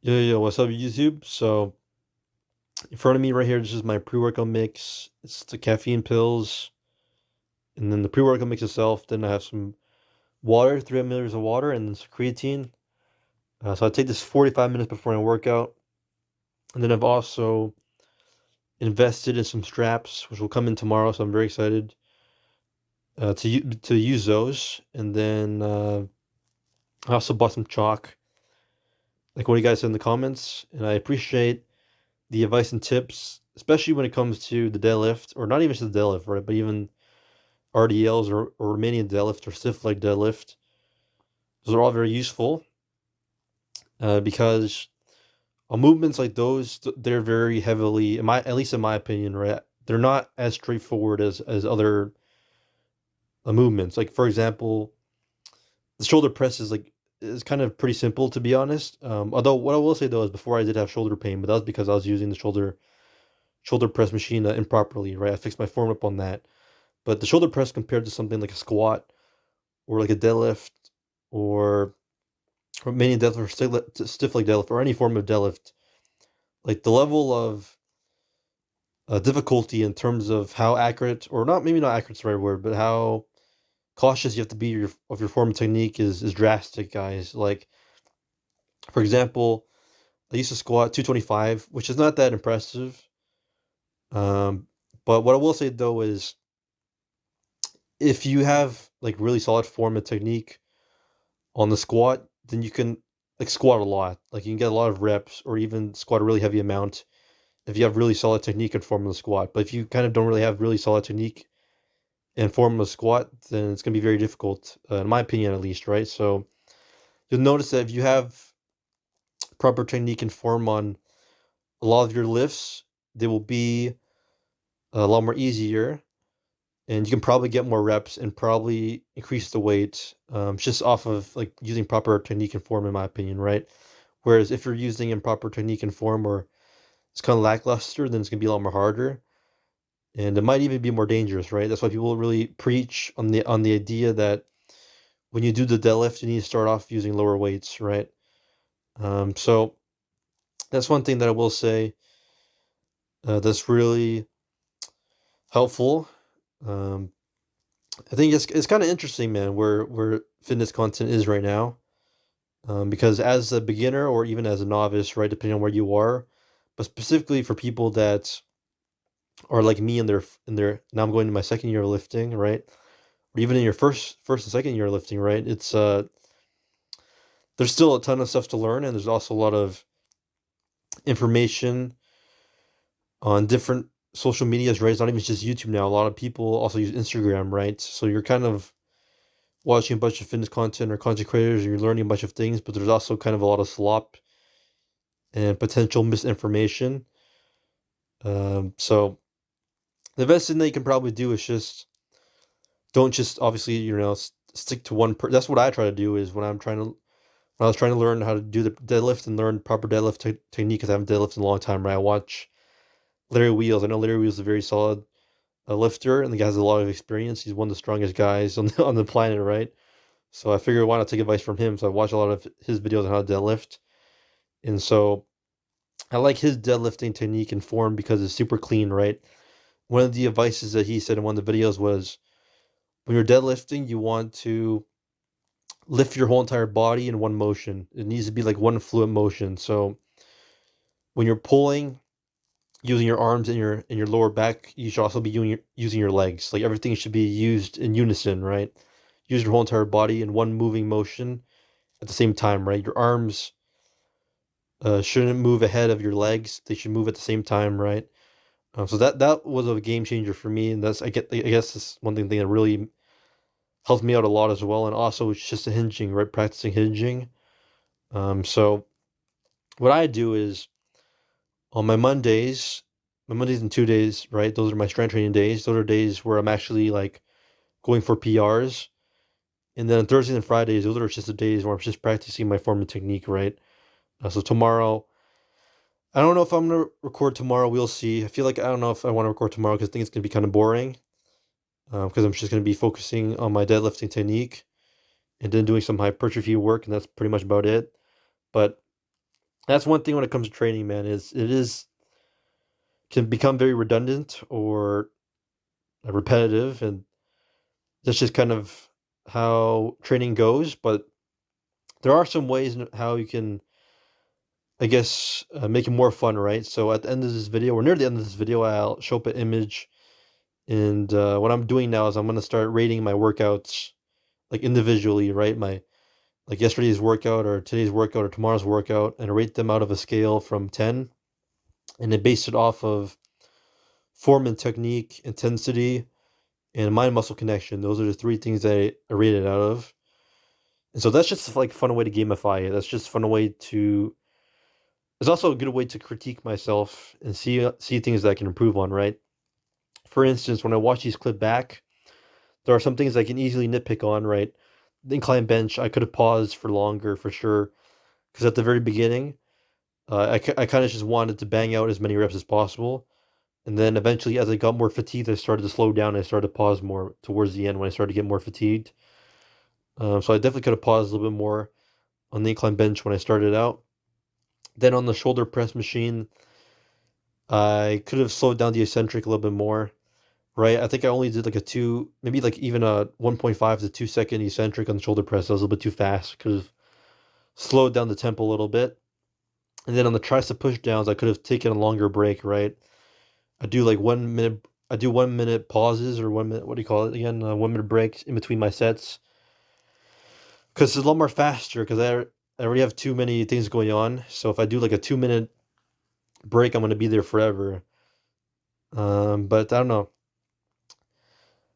Yo, what's up, YouTube? So, in front of me right here, this is my pre-workout mix. It's the caffeine pills, and then the pre-workout mix itself. Then I have some water, 300 milliliters of water, and then some creatine. So I take this 45 minutes before my workout. And then I've also invested in some straps, which will come in tomorrow, so I'm very excited to use those. And then I also bought some chalk, like what you guys said in the comments, and I appreciate the advice and tips, especially when it comes to the deadlift, or not even just the deadlift, right? But even RDLs or Romanian deadlift or stiff leg deadlift. Those are all very useful because movements like those, they're very heavily, at least in my opinion, right? They're not as straightforward as other movements. Like for example, the shoulder press is kind of pretty simple to be honest. Although what I will say though is before I did have shoulder pain, but that was because I was using the shoulder press machine improperly, right? I fixed my form up on that. But the shoulder press compared to something like a squat or like a deadlift or many deadlift or stiff leg deadlift or any form of deadlift, like the level of difficulty in terms of how accurate, or not, maybe not accurate is the right word, but how cautious you have to be of your form of technique is drastic, guys. Like for example, I used to squat 225, which is not that impressive. Um, but what I will say though is if you have like really solid form and technique on the squat, then you can like squat a lot. Like you can get a lot of reps or even squat a really heavy amount if you have really solid technique and form on the squat. But if you kind of don't really have really solid technique and form on the squat, then it's gonna be very difficult, in my opinion at least, right? So you'll notice that if you have proper technique and form on a lot of your lifts, they will be a lot more easier and you can probably get more reps and probably increase the weight just off of like using proper technique and form, in my opinion, right? Whereas if you're using improper technique and form or it's kind of lackluster, then it's gonna be a lot more harder, and it might even be more dangerous, right? That's why people really preach on the idea that when you do the deadlift, you need to start off using lower weights, right? So that's one thing that I will say that's really helpful. Um, I think it's kind of interesting, man, where fitness content is right now. Because as a beginner or even as a novice, right, depending on where you are, but specifically for people that are like me in their now I'm going to my second year of lifting, right, or even in your first and second year of lifting, right, it's there's still a ton of stuff to learn, and there's also a lot of information on different social medias, right? It's not even just YouTube now. A lot of people also use Instagram, right? So you're kind of watching a bunch of fitness content or content creators, and you're learning a bunch of things, but there's also kind of a lot of slop and potential misinformation. So the best thing that you can probably do is just don't just obviously stick to that's what I try to do is when I was trying to learn how to do the deadlift and learn proper deadlift technique because I haven't deadlifted in a long time. Right, I watch Larry Wheels. I know Larry Wheels is a very solid lifter, and the guy has a lot of experience. He's one of the strongest guys on on the planet, right? So I figured why not take advice from him. So I watch a lot of his videos on how to deadlift, and so I like his deadlifting technique and form because it's super clean, right? One of the advices that he said in one of the videos was when you're deadlifting, you want to lift your whole entire body in one motion. It needs to be like one fluid motion. So when you're pulling using your arms and your lower back, you should also be using your legs. Like everything should be used in unison, right? Use your whole entire body in one moving motion at the same time, right? Your arms shouldn't move ahead of your legs; they should move at the same time, right? So that was a game changer for me, and I guess that's one thing that really helped me out a lot as well. And also, it's just the hinging, right? Practicing hinging. So what I do is on my Mondays and 2 days, right? Those are my strength training days. Those are days where I'm actually like going for PRs. And then on Thursdays and Fridays, those are just the days where I'm just practicing my form and technique, right? So tomorrow, I don't know if I'm gonna record tomorrow. We'll see. I feel like I don't know if I want to record tomorrow because I think it's gonna be kind of boring. Because I'm just gonna be focusing on my deadlifting technique and then doing some hypertrophy work, and that's pretty much about it. But That's one thing when it comes to training, man. Is it is can become very redundant or repetitive, and that's just kind of how training goes. But there are some ways in how you can, I guess, make it more fun, right? So at the end of this video, or near the end of this video, I'll show up an image, and what I'm doing now is I'm gonna start rating my workouts like individually, right? My like yesterday's workout or today's workout or tomorrow's workout, and I rate them out of a scale from 10, and then base it off of form and technique, intensity, and mind muscle connection. Those are the three things that I rated out of. And so that's just like a fun way to gamify it. That's just a fun way to. It's also a good way to critique myself and see things that I can improve on. Right. For instance, when I watch these clip back, there are some things I can easily nitpick on. Right. The incline bench, I could have paused for longer for sure, because at the very beginning, I kind of just wanted to bang out as many reps as possible. And then eventually, as I got more fatigued, I started to slow down. I started to pause more towards the end when I started to get more fatigued. So I definitely could have paused a little bit more on the incline bench when I started out. Then on the shoulder press machine, I could have slowed down the eccentric a little bit more, right? I think I only did like a two, maybe like even a 1.5 to 2 second eccentric on the shoulder press. That was a little bit too fast. Could have slowed down the tempo a little bit. And then on the tricep push downs, I could have taken a longer break, right? I do like 1 minute. I do 1 minute pauses or 1 minute. What do you call it again? 1 minute breaks in between my sets, because it's a lot more faster. Because I already have too many things going on. So if I do like a 2 minute break, I'm gonna be there forever. But I don't know.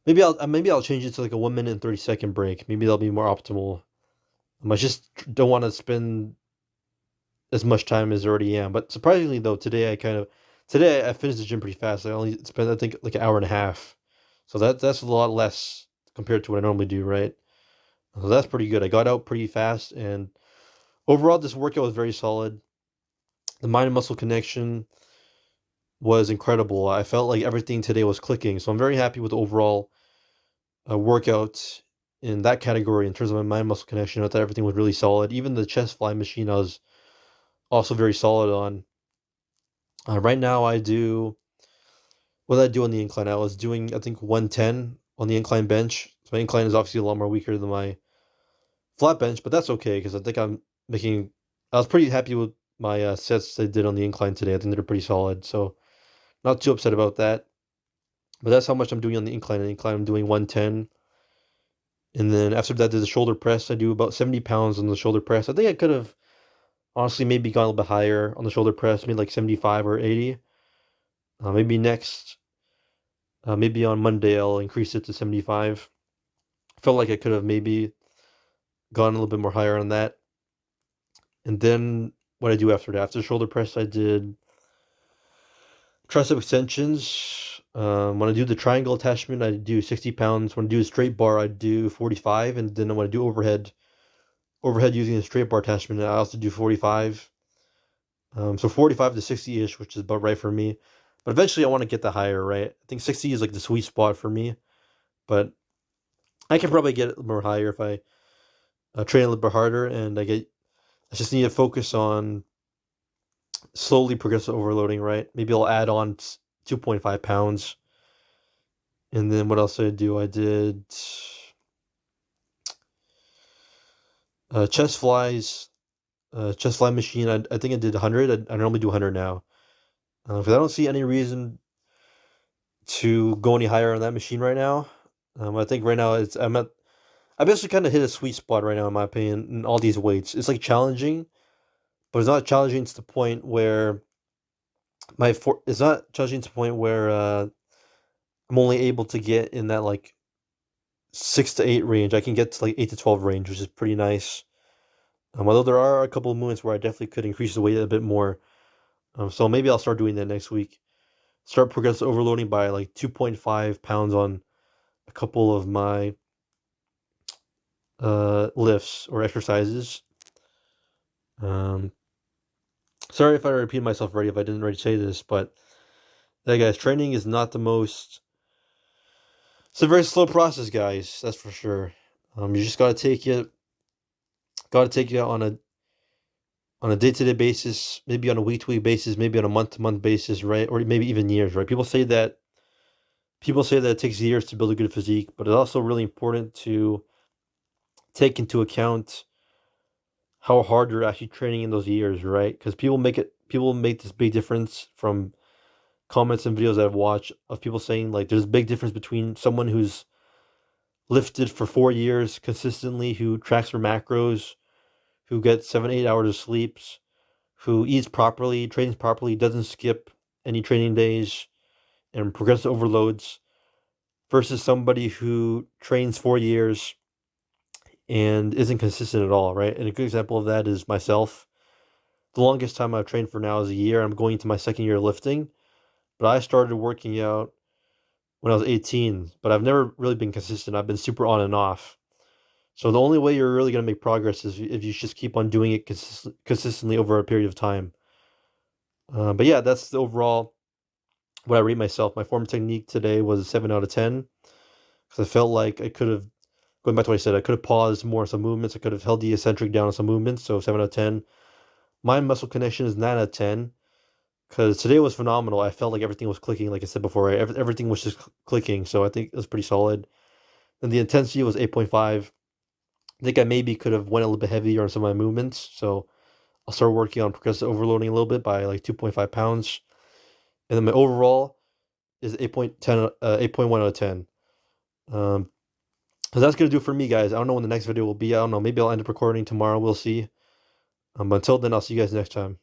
Maybe I'll change it to like a 1 minute and 30 second break. Maybe that'll be more optimal. I just don't want to spend as much time as I already am. But surprisingly though, today I finished the gym pretty fast. I only spent I think like an hour and a half. So that's a lot less compared to what I normally do, right? So that's pretty good. I got out pretty fast, and overall this workout was very solid. The mind and muscle connection was incredible. I felt like everything today was clicking. So I'm very happy with the overall workout in that category in terms of my mind muscle connection. I thought everything was really solid. Even the chest fly machine I was also very solid on. Right now I do what did I do on the incline? I was doing I think 110 on the incline bench. So my incline is obviously a lot more weaker than my flat bench, but that's okay because I think I'm making. I was pretty happy with my sets I did on the incline today. I think they're pretty solid, so not too upset about that. But that's how much I'm doing on the incline. On the incline, I'm doing 110, and then after that, there's the shoulder press. I do about 70 pounds on the shoulder press. I think I could have honestly maybe gone a little bit higher on the shoulder press, maybe like 75 or 80. Maybe next, maybe on Monday, I'll increase it to 75. I felt like I could have maybe gone a little bit more higher on that. And then what I do after that, after the shoulder press, I did tricep extensions. When I do the triangle attachment, I do 60 pounds. When I do a straight bar, I do 45. And then when I do overhead using the straight bar attachment, I also do 45. So 45 to 60-ish, which is about right for me. But eventually I want to get the higher, right? I think 60 is like the sweet spot for me. But I can probably get it more higher if I train a little bit harder, and I just need to focus on slowly progressive overloading, right? Maybe I'll add on 2.5 pounds. And then what else did I do? I did chest flies, chest fly machine. I think I did 100. I normally do 100 now. Because I don't see any reason to go any higher on that machine right now. I think right now I basically kind of hit a sweet spot right now, in my opinion, in all these weights. It's like challenging, but it's not challenging to the point where it's not challenging to the point where I'm only able to get in that like 6 to 8 range. I can get to like 8 to 12 range, which is pretty nice. Although there are a couple of movements where I definitely could increase the weight a bit more. So maybe I'll start doing that next week. Start progressive overloading by like 2.5 pounds on a couple of my lifts or exercises. Sorry if I repeat myself already, if I didn't already say this, but yeah, guys, training is not the most. It's a very slow process, guys. That's for sure. You just gotta take it on a on a day-to-day basis, maybe on a week-to-week basis, maybe on a month-to-month basis, right? Or maybe even years, right? People say that it takes years to build a good physique, but it's also really important to take into account how hard you're actually training in those years, right? Because people make this big difference from comments and videos that I've watched of people saying like there's a big difference between someone who's lifted for 4 years consistently, who tracks their macros, who gets 7, 8 hours of sleeps, who eats properly, trains properly, doesn't skip any training days, and progressive overloads, versus somebody who trains 4 years and isn't consistent at all, right? And a good example of that is myself. The longest time I've trained for now is a year. I'm going into my second year of lifting, but I started working out when I was 18, but I've never really been consistent. I've been super on and off. So the only way you're really going to make progress is if you just keep on doing it consistently over a period of time. But yeah, that's the overall what I rate myself. My form technique today was a 7 out of 10 because I felt like I could have, going back to what I said, I could have paused more on some movements. I could have held the eccentric down on some movements. So 7 out of 10. Mind muscle connection is 9 out of 10 because today was phenomenal. I felt like everything was clicking, like I said before. Right? Everything was just clicking. So I think it was pretty solid. And the intensity was 8.5. I think I maybe could have went a little bit heavier on some of my movements. So I'll start working on progressive overloading a little bit by like 2.5 pounds. And then my overall is 8.1 out of 10. So that's going to do it for me, guys. I don't know when the next video will be. I don't know. Maybe I'll end up recording tomorrow. We'll see. Until then, I'll see you guys next time.